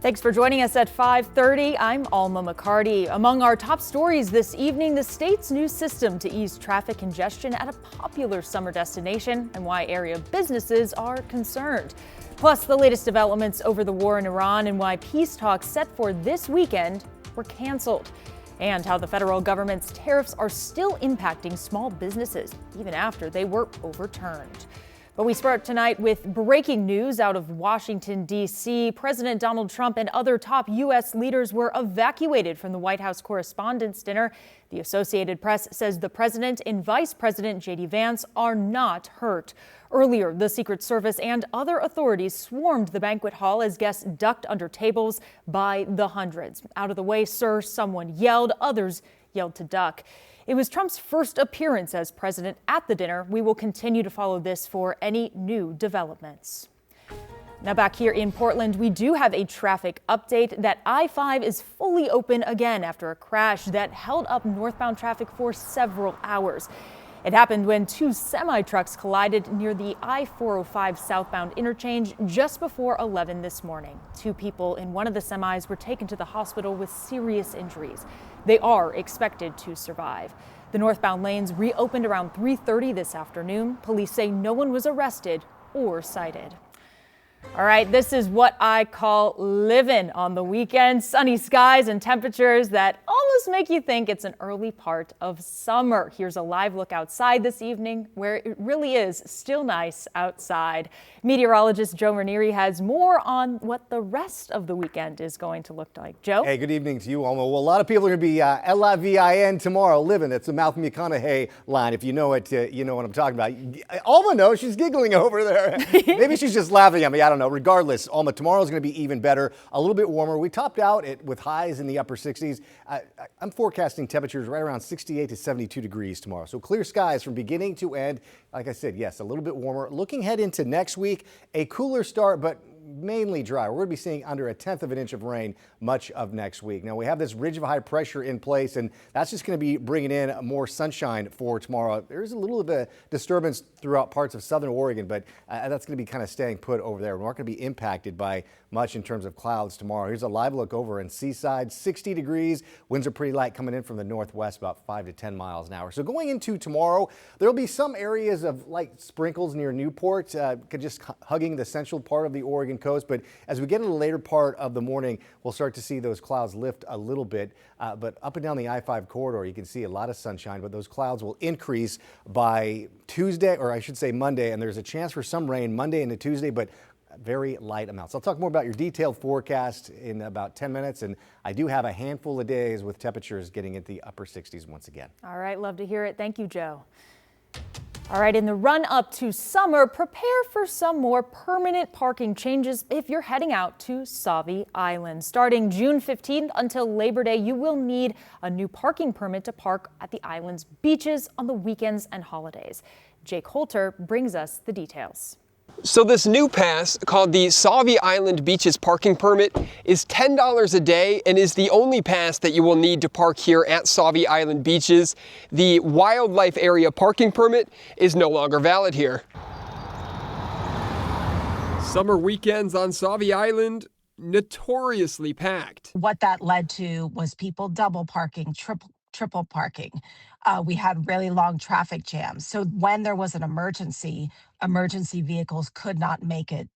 Thanks for joining us at 5:30. I'm Alma McCarty. Among our top stories this evening, the state's new system to ease traffic congestion at a popular summer destination and why area businesses are concerned. Plus, the latest developments over the war in Iran and why peace talks set for this weekend were canceled. And how the federal government's tariffs are still impacting small businesses, even after they were overturned. But we start tonight with breaking news out of Washington, D.C. President Donald Trump and other top U.S. leaders were evacuated from the White House Correspondents' Dinner. The Associated Press says the president and Vice President J.D. Vance are not hurt. Earlier, the Secret Service and other authorities swarmed the banquet hall as guests ducked under tables by the hundreds. "Out of the way, sir," someone yelled. Others yelled to duck. It was Trump's first appearance as president at the dinner. We will continue to follow this for any new developments. Now back here in Portland, we do have a traffic update that I-5 is fully open again after a crash that held up northbound traffic for several hours. It happened when two semi-trucks collided near the I-405 southbound interchange just before 11 this morning. Two people in one of the semis were taken to the hospital with serious injuries. They are expected to survive. The northbound lanes reopened around 3:30 this afternoon. Police say no one was arrested or cited. All right, this is what I call living on the weekend. Sunny skies and temperatures that almost make you think it's an early part of summer. Here's a live look outside this evening where it really is still nice outside. Meteorologist Joe Ranieri has more on what the rest of the weekend is going to look like. Joe? Hey, good evening to you, Alma. Well, a lot of people are going to be L-I-V-I-N tomorrow, living. It's a Malcolm McConaughey line. If you know it, you know what I'm talking about. Alma knows. She's giggling over there. Maybe she's just laughing at me. I don't know. Regardless, Alma, tomorrow is going to be even better, a little bit warmer. We topped out with highs in the upper 60s. I'm forecasting temperatures right around 68 to 72 degrees tomorrow. So clear skies from beginning to end. Like I said, yes, a little bit warmer. Looking ahead into next week, a cooler start, but mainly dry. We're going to be seeing under 1/10 of an inch of rain much of next week. Now, we have this ridge of high pressure in place, and that's just going to be bringing in more sunshine for tomorrow. There's a little bit of disturbance throughout parts of southern Oregon, but that's going to be kind of staying put over there. We're not going to be impacted by much in terms of clouds tomorrow. Here's a live look over in Seaside, 60 degrees. Winds are pretty light coming in from the northwest, about 5 to 10 miles an hour. So going into tomorrow, there'll be some areas of light sprinkles near Newport, just hugging the central part of the Oregon coast. But as we get into the later part of the morning, we'll start to see those clouds lift a little bit. But up and down the I-5 corridor, you can see a lot of sunshine, but those clouds will increase by Tuesday, or I should say Monday. And there's a chance for some rain Monday into Tuesday, but very light amounts. I'll talk more about your detailed forecast in about 10 minutes. And I do have a handful of days with temperatures getting into the upper 60s once again. All right, love to hear it. Thank you, Joe. All right, in the run up to summer, prepare for some more permanent parking changes if you're heading out to Sauvie Island. Starting June 15th until Labor Day, you will need a new parking permit to park at the island's beaches on the weekends and holidays. Jake Holter brings us the details. So this new pass, called the Sauvie Island Beaches Parking Permit, is $10 a day and is the only pass that you will need to park here at Sauvie Island Beaches. The Wildlife Area Parking Permit is no longer valid here. Summer weekends on Sauvie Island, notoriously packed. What that led to was people double parking, triple parking. We had really long traffic jams. So when there was an emergency vehicles could not make it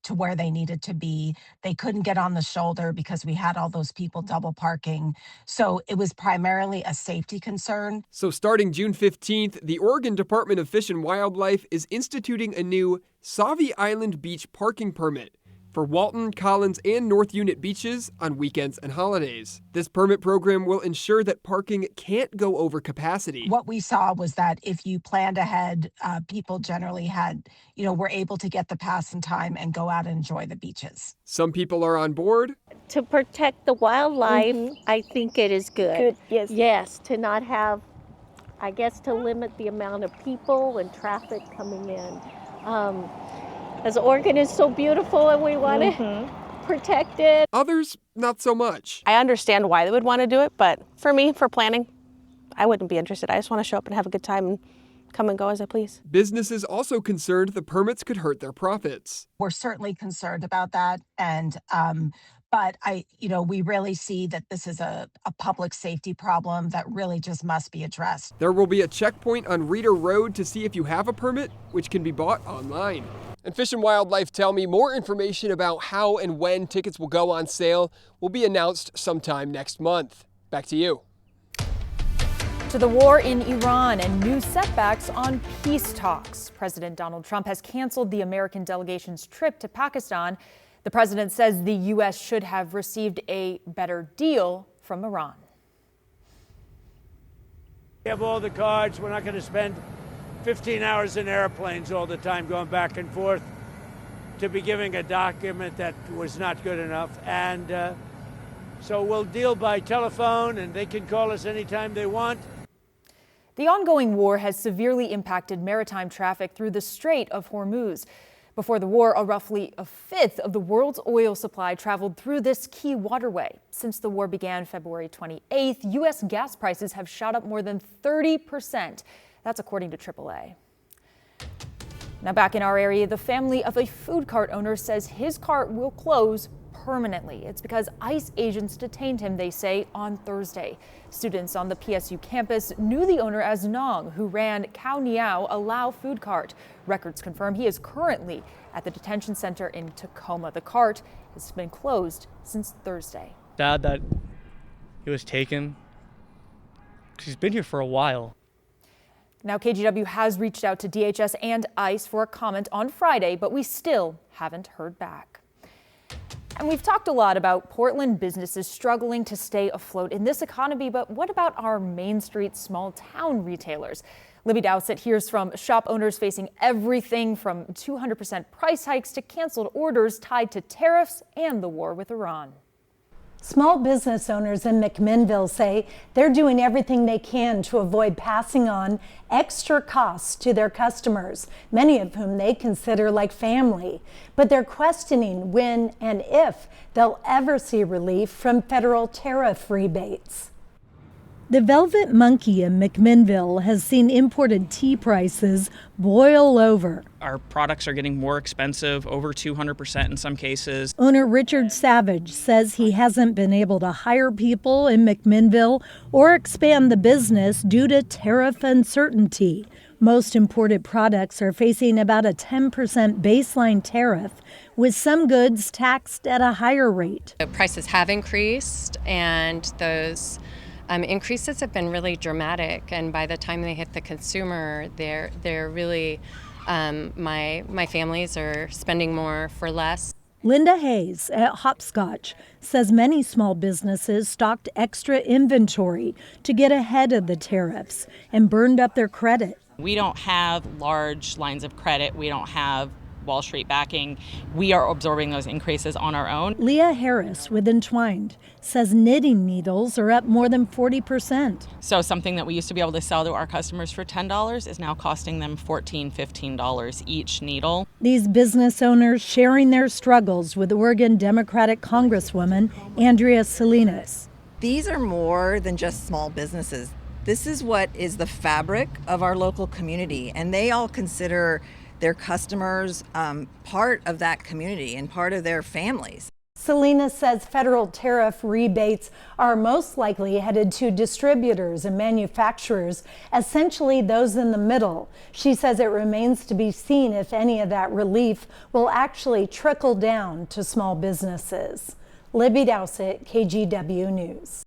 to where they needed to be. They couldn't get on the shoulder because we had all those people double parking. So it was primarily a safety concern. So starting June 15th, the Oregon Department of Fish and Wildlife is instituting a new Sauvie Island Beach Parking Permit for Walton, Collins, and North Unit beaches on weekends and holidays. This permit program will ensure that parking can't go over capacity. What we saw was that if you planned ahead, people generally were able to get the pass in time and go out and enjoy the beaches. Some people are on board. To protect the wildlife, I think it is good. Good, yes. Yes, to not have, I guess, to limit the amount of people and traffic coming in. As Oregon is so beautiful and we want to protect it. Others, not so much. I understand why they would want to do it, but for me, for planning, I wouldn't be interested. I just want to show up and have a good time and come and go as I please. Businesses also concerned the permits could hurt their profits. We're certainly concerned about that, But we really see that this is a public safety problem that really just must be addressed. There will be a checkpoint on Reeder Road to see if you have a permit, which can be bought online. And Fish and Wildlife tell me more information about how and when tickets will go on sale will be announced sometime next month. Back to you. To the war in Iran and new setbacks on peace talks. President Donald Trump has canceled the American delegation's trip to Pakistan. The president says the U.S. should have received a better deal from Iran. We have all the cards. We're not going to spend 15 hours in airplanes all the time going back and forth to be giving a document that was not good enough. And so we'll deal by telephone, and they can call us anytime they want. The ongoing war has severely impacted maritime traffic through the Strait of Hormuz. Before the war, roughly a fifth of the world's oil supply traveled through this key waterway. Since the war began February 28th, U.S. gas prices have shot up more than 30%. That's according to AAA. Now back in our area, the family of a food cart owner says his cart will close permanently. It's because ICE agents detained him, they say, on Thursday. Students on the PSU campus knew the owner as Nong, who ran Khao Niao, a Lao food cart. Records confirm he is currently at the detention center in Tacoma. The cart has been closed since Thursday. Sad that he was taken, because he's been here for a while. Now, KGW has reached out to DHS and ICE for a comment on Friday, but we still haven't heard back. And we've talked a lot about Portland businesses struggling to stay afloat in this economy, but what about our Main Street small town retailers? Libby Dowsett hears from shop owners facing everything from 200% price hikes to canceled orders tied to tariffs and the war with Iran. Small business owners in McMinnville say they're doing everything they can to avoid passing on extra costs to their customers, many of whom they consider like family. But they're questioning when and if they'll ever see relief from federal tariff rebates. The Velvet Monkey in McMinnville has seen imported tea prices boil over. Our products are getting more expensive, over 200% in some cases. Owner Richard Savage says he hasn't been able to hire people in McMinnville or expand the business due to tariff uncertainty. Most imported products are facing about a 10% baseline tariff, with some goods taxed at a higher rate. The prices have increased, and those increases have been really dramatic, and by the time they hit the consumer, they're really my families are spending more for less. Linda Hayes at Hopscotch says many small businesses stocked extra inventory to get ahead of the tariffs and burned up their credit. We don't have large lines of credit. We don't have Wall Street backing. We are absorbing those increases on our own. Leah Harris with Entwined says knitting needles are up more than 40%. So something that we used to be able to sell to our customers for $10 is now costing them $14, $15 each needle. These business owners sharing their struggles with Oregon Democratic Congresswoman Andrea Salinas. These are more than just small businesses. This is what is the fabric of our local community, and they all consider their customers part of that community and part of their families. Salinas says federal tariff rebates are most likely headed to distributors and manufacturers, essentially those in the middle. She says it remains to be seen if any of that relief will actually trickle down to small businesses. Libby Dowsett, KGW News.